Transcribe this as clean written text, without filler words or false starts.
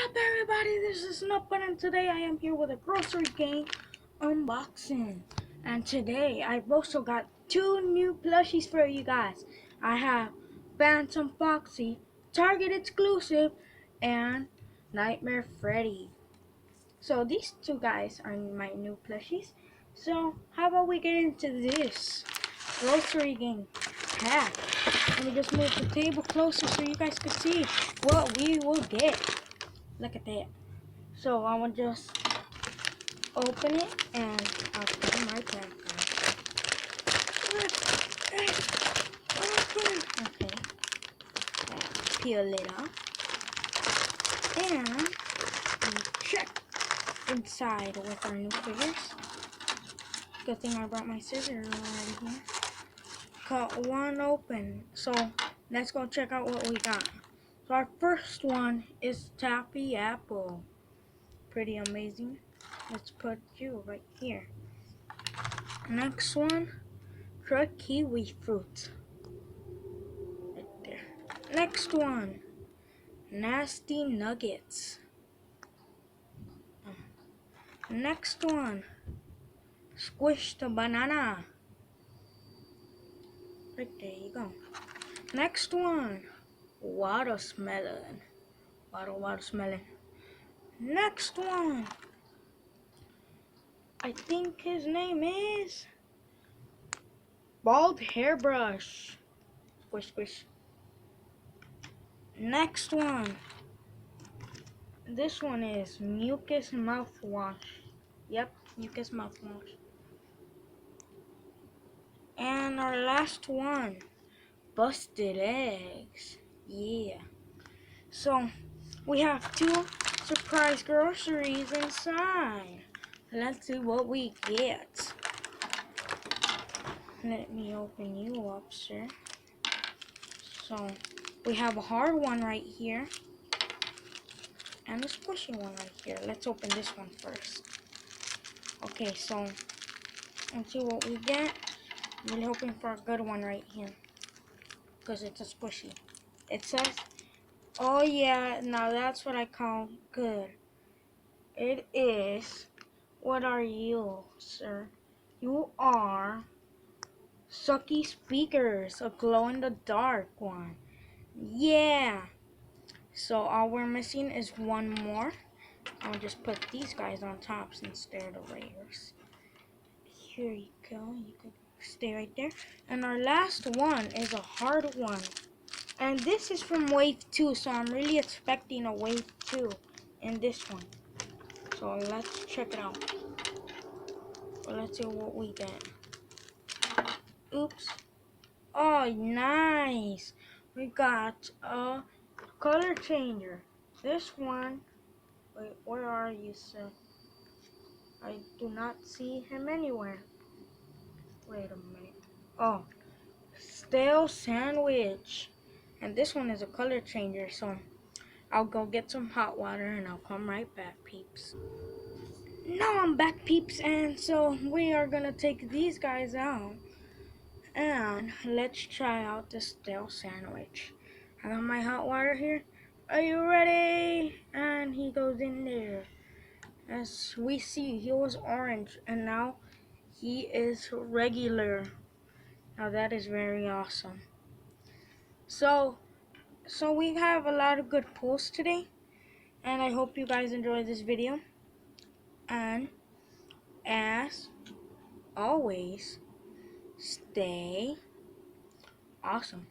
up, everybody? This is Nutbutt, and today I am here with a grocery game unboxing. And today I've also got two new plushies for you guys. I have Phantom Foxy, Target exclusive, and Nightmare Freddy. So these two guys are my new plushies. So how about we get into this grocery game pack? Let me just move the table closer so you guys can see what we will get. Look at that. So I will just open it and I'll put it in my pack. Okay. Peel it off. And we check inside with our new figures. Good thing I brought my scissors already here. Cut one open. So let's go check out what we got. So our first one is Taffy Apple. Pretty amazing. Let's put you right here. Next one, kiwi fruit. Right there. Next one, nasty nuggets. Next one, squished banana. Right there you go. Next one, watermelon. Watermelon. Next one, I think his name is bald hairbrush. Squish, squish. Next one. This one is mucus mouthwash. Yep, mucus mouthwash. And our last one, busted eggs. Yeah. So we have two surprise groceries inside. Let's see what we get. Let me open you up, sir. So we have a hard one right here and a squishy one right here. Let's open this one first. Okay, so let's see what we get. I'm really hoping for a good one right here because it's a squishy. It says, oh yeah, now that's what I call good. It is, what are you, sir? You are Sucky Speakers, a glow-in-the-dark one. Yeah. So all we're missing is one more. I'll just put these guys on top since they're the rares. Here you go. You can stay right there. And our last one is a hard one. And this is from wave 2, so I'm really expecting a wave 2 in this one. So let's check it out. Let's see what we get. Oops. Oh, nice. We got a color changer. This one, wait, where are you, sir? I do not see him anywhere. Wait a minute. Oh, stale sandwich. And this one is a color changer, so I'll go get some hot water and I'll come right back, peeps. Now I'm back, peeps, and so we are gonna take these guys out and let's try out the stale sandwich. I got my hot water here. Are you ready? And he goes in there. As we see, he was orange and now he is regular. Now that is very awesome. So we have a lot of good pulls today, and I hope you guys enjoyed this video. And as always, stay awesome.